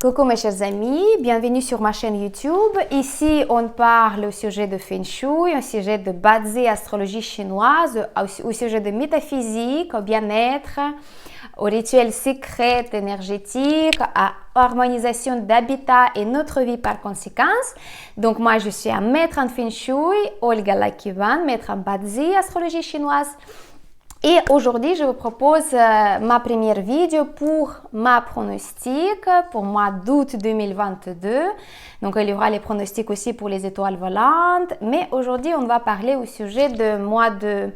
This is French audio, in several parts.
Coucou mes chers amis, bienvenue sur ma chaîne YouTube. Ici, on parle au sujet de Feng Shui, au sujet de Bazi, astrologie chinoise, au sujet de métaphysique, au bien-être, aux rituels secrets énergétiques, à harmonisation d'habitat et notre vie par conséquence. Donc moi, je suis un maître en Feng Shui, Olga Lakivan, maître en Bazi, astrologie chinoise. Et aujourd'hui, je vous propose ma première vidéo pour ma pronostic pour mois d'août 2022. Donc, il y aura les pronostics aussi pour les étoiles volantes. Mais aujourd'hui, on va parler au sujet de mois de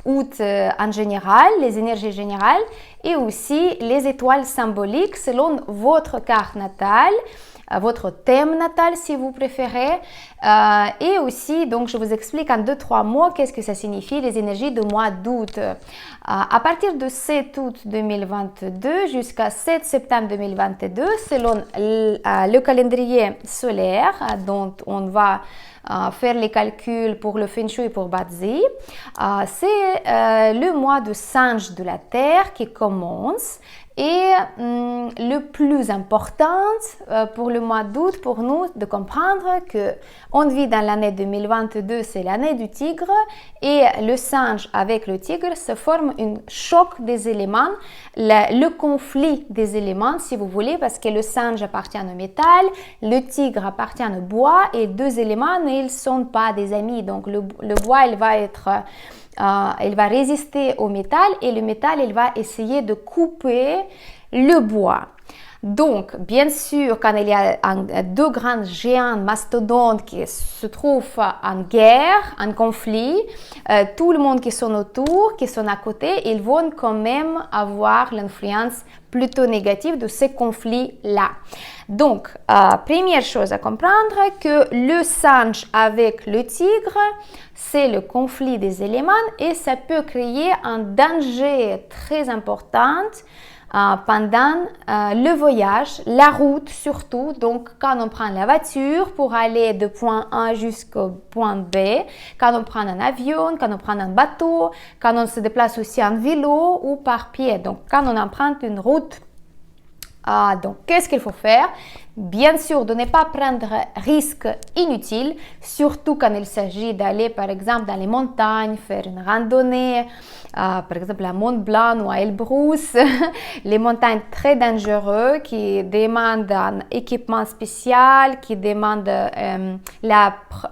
août en général, les énergies générales et aussi les étoiles symboliques selon votre carte natale, votre thème natal si vous préférez, et aussi donc je vous explique en 2-3 mots qu'est-ce que ça signifie les énergies du mois d'août. À partir de 7 août 2022 jusqu'à 7 septembre 2022 selon le calendrier solaire dont on va faire les calculs pour le Feng Shui et pour Bazi, c'est le mois de singe de la Terre qui commence. Et le plus important pour le mois d'août, pour nous, de comprendre que on vit dans l'année 2022, c'est l'année du tigre, et le singe avec le tigre se forme un choc des éléments, le conflit des éléments, si vous voulez, parce que le singe appartient au métal, le tigre appartient au bois, et deux éléments, ils ne sont pas des amis. Donc le bois, il va résister au métal et le métal, il va essayer de couper le bois. Donc, bien sûr, quand il y a deux grands géants mastodontes qui se trouvent en guerre, en conflit, tout le monde qui sont autour, qui sont à côté, ils vont quand même avoir l'influence plutôt négative de ces conflits-là. Donc, première chose à comprendre, que le singe avec le tigre, c'est le conflit des éléments et ça peut créer un danger très important pendant le voyage, la route surtout. Donc, quand on prend la voiture pour aller de point A jusqu'au point B, quand on prend un avion, quand on prend un bateau, quand on se déplace aussi en vélo ou par pied. Donc, quand on emprunte une route. Donc, qu'est-ce qu'il faut faire? Bien sûr, de ne pas prendre risques inutiles, surtout quand il s'agit d'aller, par exemple, dans les montagnes, faire une randonnée, par exemple à Mont Blanc ou à Elbrus, les montagnes très dangereuses qui demandent un équipement spécial, qui demandent d'être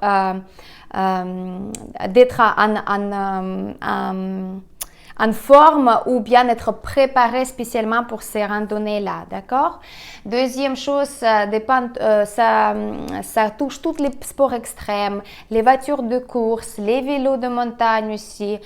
en forme ou bien être préparé spécialement pour ces randonnées-là, d'accord? Deuxième chose, ça touche tous les sports extrêmes, les voitures de course, les vélos de montagne aussi,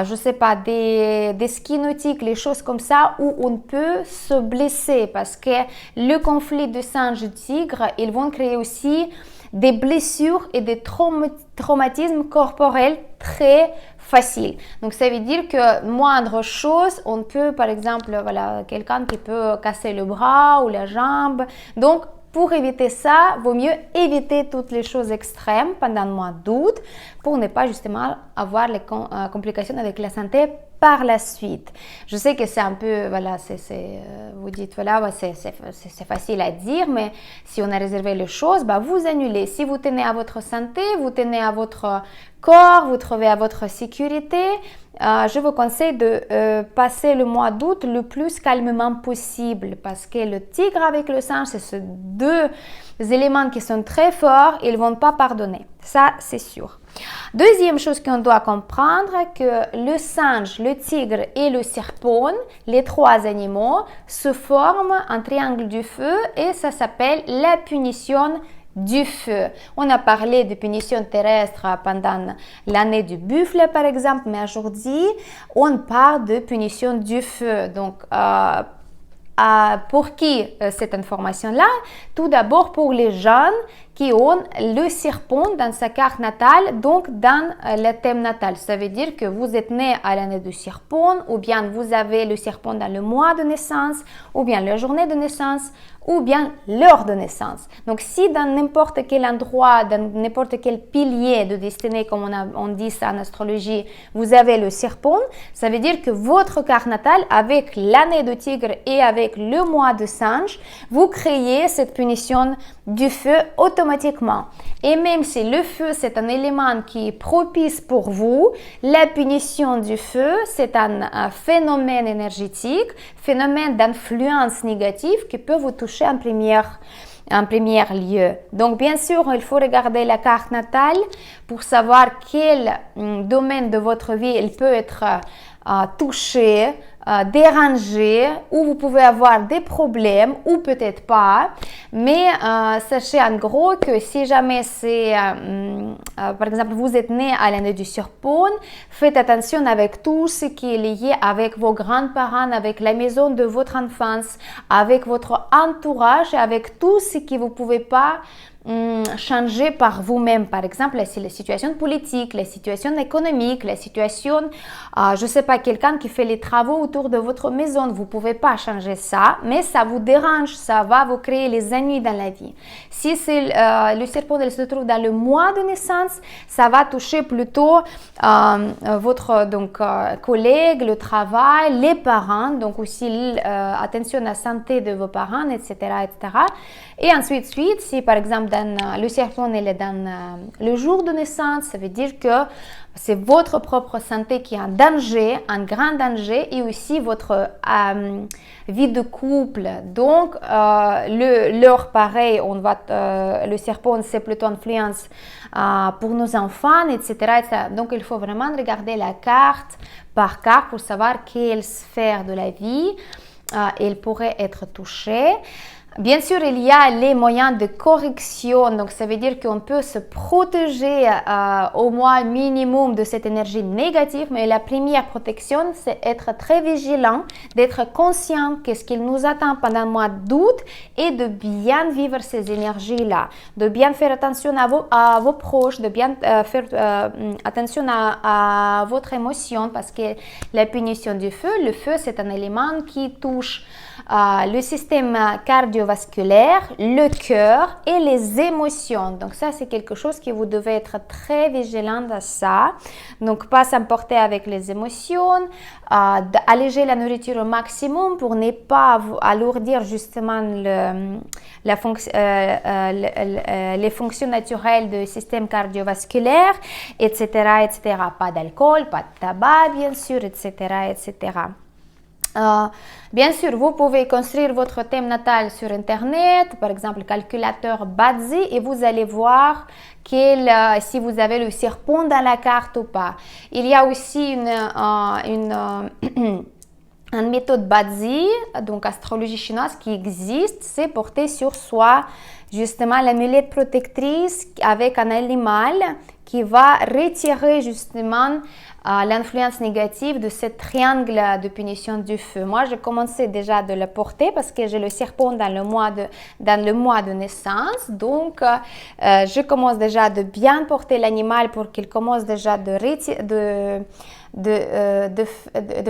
je sais pas, des skis nautiques, les choses comme ça où on peut se blesser parce que le conflit de singe-tigre, ils vont créer aussi des blessures et des traumatismes corporels très faciles. Donc, ça veut dire que moindre chose, on peut, par exemple, voilà, quelqu'un qui peut casser le bras ou la jambe. Donc, pour éviter ça, vaut mieux éviter toutes les choses extrêmes pendant le mois d'août pour ne pas justement avoir les complications avec la santé par la suite. Je sais que c'est un peu, voilà, vous dites, voilà, c'est facile à dire, mais si on a réservé les choses, vous annulez. Si vous tenez à votre santé, vous tenez à votre corps, vous trouvez à votre sécurité, je vous conseille de passer le mois d'août le plus calmement possible parce que le tigre avec le singe, c'est ces deux éléments qui sont très forts, ils ne vont pas pardonner. Ça, c'est sûr. Deuxième chose qu'on doit comprendre, que le singe, le tigre et le serpent, les trois animaux, se forment un triangle du feu et ça s'appelle la punition du feu. On a parlé de punition terrestre pendant l'année du buffle par exemple, mais aujourd'hui on parle de punition du feu. Donc pour qui cette information-là? Tout d'abord pour les jeunes qui ont le serpent dans sa carte natale, donc dans le thème natal. Ça veut dire que vous êtes né à l'année du serpent, ou bien vous avez le serpent dans le mois de naissance, ou bien la journée de naissance, ou bien l'heure de naissance. Donc, si dans n'importe quel endroit, dans n'importe quel pilier de destinée, comme on dit ça en astrologie, vous avez le serpent, ça veut dire que votre carte natale, avec l'année de tigre et avec le mois de singe, vous créez cette punition du feu automatiquement. Et même si le feu, c'est un élément qui est propice pour vous, la punition du feu, c'est un phénomène énergétique, phénomène d'influence négative qui peut vous toucher en premier lieu. Donc, bien sûr, il faut regarder la carte natale pour savoir quel domaine de votre vie il peut être touché, dérangé, où vous pouvez avoir des problèmes ou peut-être pas. Mais sachez en gros que si jamais c'est, par exemple, vous êtes né à l'année du serpent, faites attention avec tout ce qui est lié avec vos grands-parents, avec la maison de votre enfance, avec votre entourage, avec tout ce que vous ne pouvez pas changer par vous-même. Par exemple, la situation politique, la situation économique, la situation, je ne sais pas, quelqu'un qui fait les travaux autour de votre maison, vous ne pouvez pas changer ça, mais ça vous dérange, ça va vous créer les ennuis dans la vie. Si c'est le serpent, il se trouve dans le mois de naissance, ça va toucher plutôt votre collègue, le travail, les parents, donc aussi attention à la santé de vos parents, etc., etc. Et ensuite, si par exemple le serpent est dans le jour de naissance, ça veut dire que c'est votre propre santé qui est en danger, en grand danger, et aussi votre vie de couple. Donc, l'heure pareil, le serpent, c'est plutôt influence pour nos enfants, etc., etc. Donc, il faut vraiment regarder la carte par carte pour savoir quelle sphère de la vie elle pourrait être touchée. Bien sûr, il y a les moyens de correction, donc ça veut dire qu'on peut se protéger au moins minimum de cette énergie négative, mais la première protection, c'est être très vigilant, d'être conscient de ce qu'il nous attend pendant le mois d'août et de bien vivre ces énergies-là, de bien faire attention à vos proches, de bien faire attention à votre émotion, parce que la punition du feu, le feu, c'est un élément qui touche le système cardiovasculaire, le cœur et les émotions. Donc ça, c'est quelque chose que vous devez être très vigilant à ça. Donc pas s'emporter avec les émotions, alléger la nourriture au maximum pour ne pas alourdir justement les fonctions naturelles du système cardiovasculaire, etc., etc. Pas d'alcool, pas de tabac, bien sûr, etc., etc. Bien sûr, vous pouvez construire votre thème natal sur Internet, par exemple calculateur Bazi, et vous allez voir si vous avez le serpent dans la carte ou pas. Il y a aussi une méthode Bazi, donc astrologie chinoise, qui existe, c'est porter sur soi justement l'amulette protectrice avec un animal qui va retirer justement l'influence négative de ce triangle de punition du feu. Moi, j'ai commencé déjà de le porter parce que j'ai le serpent dans le mois de naissance. Donc, je commence déjà de bien porter l'animal pour qu'il commence déjà de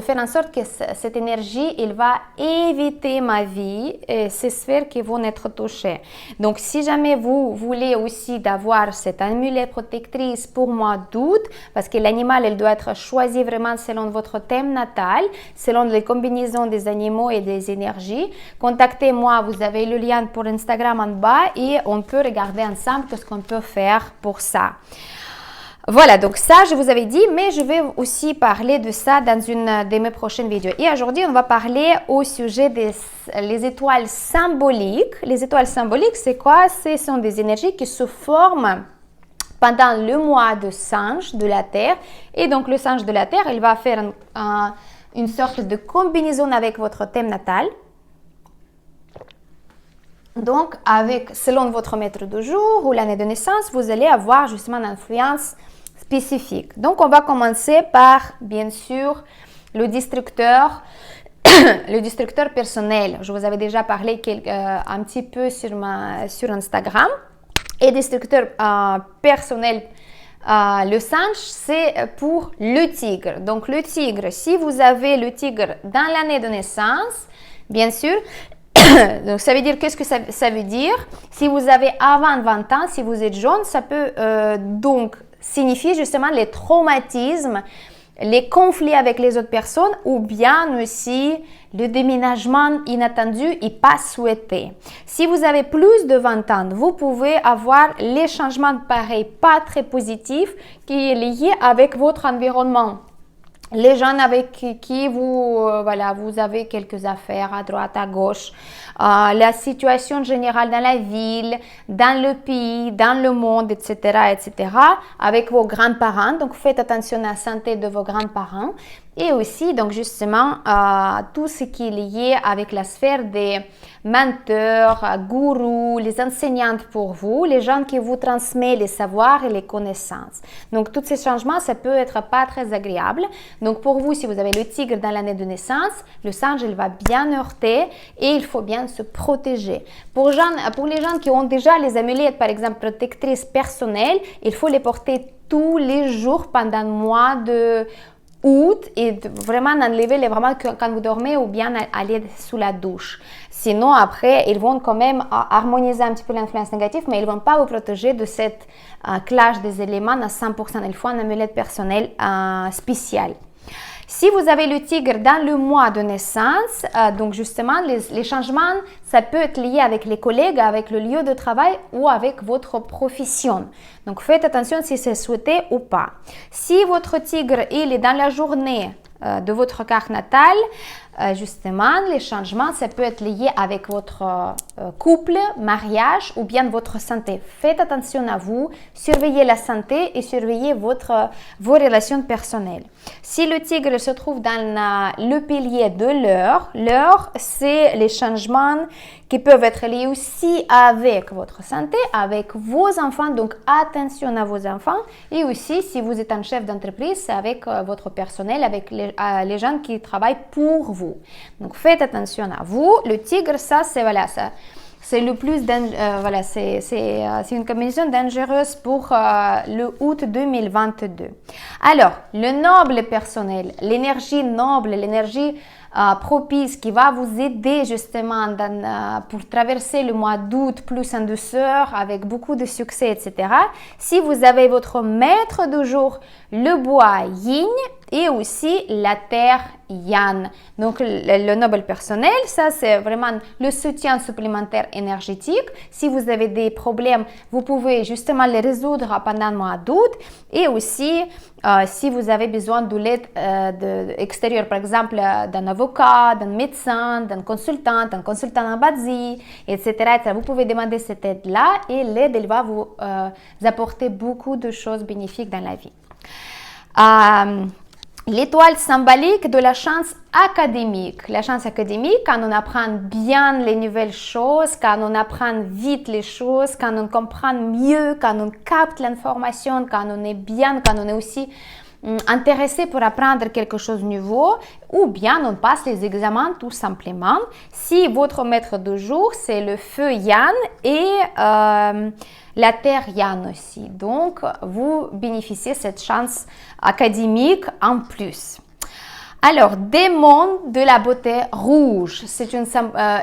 faire en sorte que cette énergie, il va éviter ma vie et ces sphères qui vont être touchées. Donc, si jamais vous voulez aussi d'avoir cette amulette protectrice pour mois d'août, parce que l'animal, il doit être choisi vraiment selon votre thème natal, selon les combinaisons des animaux et des énergies, contactez-moi, vous avez le lien pour Instagram en bas et on peut regarder ensemble ce qu'on peut faire pour ça. Voilà, donc ça, je vous avais dit, mais je vais aussi parler de ça dans une de mes prochaines vidéos. Et aujourd'hui, on va parler au sujet des étoiles symboliques. Les étoiles symboliques, c'est quoi? Ce sont des énergies qui se forment pendant le mois de singe de la Terre. Et donc, le singe de la Terre, il va faire une sorte de combinaison avec votre thème natal. Donc, selon votre maître de jour ou l'année de naissance, vous allez avoir justement une influence spécifique. Donc, on va commencer par, bien sûr, le destructeur personnel. Je vous avais déjà parlé un petit peu sur Instagram. Et destructeur personnel, le singe, c'est pour le tigre. Donc le tigre, si vous avez le tigre dans l'année de naissance, bien sûr, donc ça veut dire, qu'est-ce que ça veut dire? Si vous avez avant 20 ans, si vous êtes jeune, ça peut donc signifier justement les traumatismes, les conflits avec les autres personnes ou bien aussi le déménagement inattendu et pas souhaité. Si vous avez plus de 20 ans, vous pouvez avoir les changements pareils, pas très positifs, qui est lié avec votre environnement. Les gens avec qui vous avez quelques affaires à droite, à gauche, la situation générale dans la ville, dans le pays, dans le monde, etc., etc., avec vos grands-parents. Donc, faites attention à la santé de vos grands-parents. Et aussi, donc justement, tout ce qui est lié avec la sphère des menteurs, gourous, les enseignantes pour vous, les gens qui vous transmettent les savoirs et les connaissances. Donc, tous ces changements, ça peut être pas très agréable. Donc, pour vous, si vous avez le tigre dans l'année de naissance, le singe, il va bien heurter et il faut bien se protéger. Pour les gens qui ont déjà les amulettes, par exemple, protectrices personnelles, il faut les porter tous les jours pendant le mois de août et vraiment enlever les vraiment quand vous dormez ou bien aller sous la douche. Sinon, après, ils vont quand même harmoniser un petit peu l'influence négative, mais ils ne vont pas vous protéger de cette clash des éléments à 100%. Il faut un amulette personnel spécial. Si vous avez le tigre dans le mois de naissance, donc justement, les changements, ça peut être lié avec les collègues, avec le lieu de travail ou avec votre profession. Donc, faites attention si c'est souhaité ou pas. Si votre tigre, il est dans la journée de votre carte natale, justement, les changements, ça peut être lié avec votre couple, mariage ou bien votre santé. Faites attention à vous, surveillez la santé et surveillez vos relations personnelles. Si le tigre se trouve dans le pilier de l'heure, c'est les changements qui peuvent être liés aussi avec votre santé, avec vos enfants, donc attention à vos enfants, et aussi si vous êtes un chef d'entreprise, c'est avec votre personnel, avec les gens qui travaillent pour vous. Donc faites attention à vous. Le tigre, ça c'est le plus c'est une combinaison dangereuse pour le août 2022. Alors, le noble personnel, l'énergie noble, l'énergie propice qui va vous aider justement pour traverser le mois d'août plus en douceur avec beaucoup de succès, etc. Si vous avez votre maître du jour, le bois yin et aussi la terre yang. Donc le noble personnel, ça c'est vraiment le soutien supplémentaire énergétique. Si vous avez des problèmes, vous pouvez justement les résoudre pendant le mois d'août. Et aussi, si vous avez besoin de l'aide extérieure, par exemple d'un avocat, d'un médecin, d'un consultant en Badzi, etc., vous pouvez demander cette aide-là et l'aide, elle va vous apporter beaucoup de choses bénéfiques dans la vie. L'étoile symbolique de la chance académique. La chance académique, quand on apprend bien les nouvelles choses, quand on apprend vite les choses, quand on comprend mieux, quand on capte l'information, quand on est bien, quand on est aussi intéressé pour apprendre quelque chose de nouveau, ou bien on passe les examens tout simplement. Si votre maître de jour, c'est le feu Yan et la terre Yan aussi. Donc, vous bénéficiez de cette chance académique en plus. Alors, démon de la beauté rouge, c'est une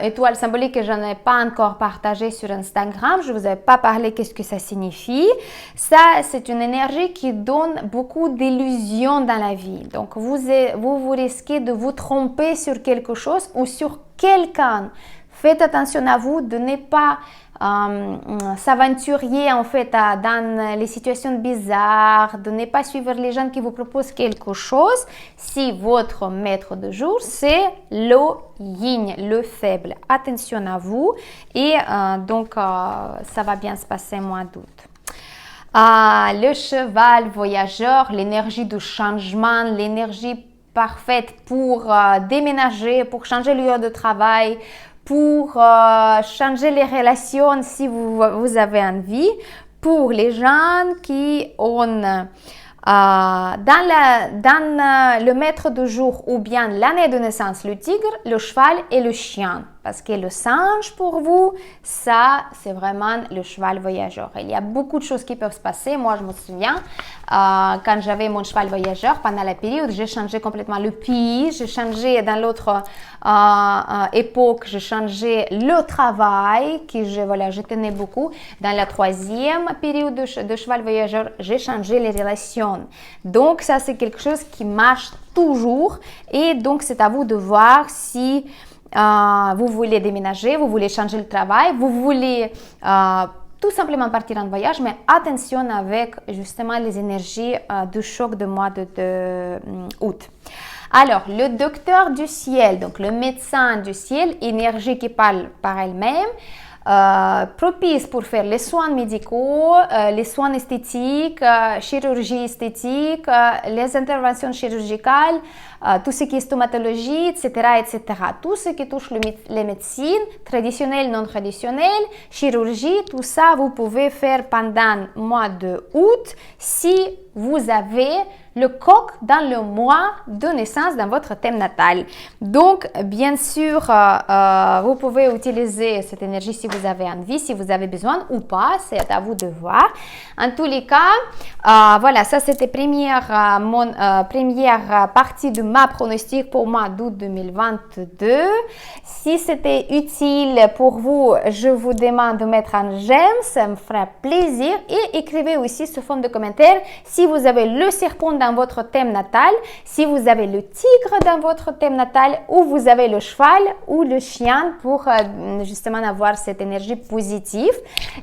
étoile symbolique que je n'ai pas encore partagée sur Instagram. Je ne vous ai pas parlé qu'est-ce que ça signifie. Ça, c'est une énergie qui donne beaucoup d'illusions dans la vie. Donc, vous risquez de vous tromper sur quelque chose ou sur quelqu'un. Faites attention à vous de ne pas s'aventurer en fait dans les situations bizarres, de ne pas suivre les gens qui vous proposent quelque chose si votre maître de jour c'est le yin, le faible. Attention à vous et donc ça va bien se passer mois d'août. Le cheval voyageur, l'énergie du changement, l'énergie parfaite pour déménager, pour changer le lieu de travail, pour changer les relations si vous avez envie, pour les gens qui ont dans le maître du jour ou bien l'année de naissance le tigre, le cheval et le chien. parce que le singe pour vous, ça c'est vraiment le cheval voyageur. Il y a beaucoup de choses qui peuvent se passer. Moi je me souviens quand j'avais mon cheval voyageur pendant la période, j'ai changé complètement le pays, j'ai changé dans l'autre époque, j'ai changé le travail que je tenais beaucoup. Dans la troisième période de cheval voyageur, j'ai changé les relations. Donc ça c'est quelque chose qui marche toujours et donc c'est à vous de voir si vous voulez déménager, vous voulez changer le travail, vous voulez tout simplement partir en voyage, mais attention avec justement les énergies du choc de mois d'août. Alors, le docteur du ciel, donc le médecin du ciel, énergie qui parle par elle-même, propice pour faire les soins médicaux, les soins esthétiques, chirurgie esthétique, les interventions chirurgicales, tout ce qui est stomatologie, etc., etc. Tout ce qui touche les médecines, traditionnelles, non traditionnelles, chirurgie, tout ça, vous pouvez faire pendant le mois d'août si vous avez le coq dans le mois de naissance dans votre thème natal. Donc, bien sûr, vous pouvez utiliser cette énergie si vous avez envie, si vous avez besoin ou pas, c'est à vous de voir. En tous les cas, voilà, ça c'était première partie de ma pronostic pour mois d'août 2022. Si c'était utile pour vous, je vous demande de mettre un j'aime, ça me fera plaisir et écrivez aussi sous forme de commentaire si vous avez le serpent dans votre thème natal, si vous avez le tigre dans votre thème natal ou vous avez le cheval ou le chien pour justement avoir cette énergie positive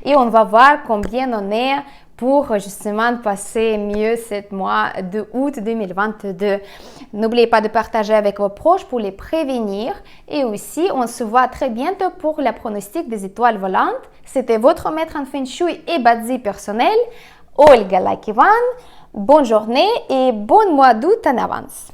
et on va voir combien on est pour justement passer mieux ce mois de août 2022. N'oubliez pas de partager avec vos proches pour les prévenir et aussi on se voit très bientôt pour la pronostic des étoiles volantes. C'était votre maître en Feng Shui et Bazi personnel, Olga Lakivan. Bonne journée et bon mois d'août en avance.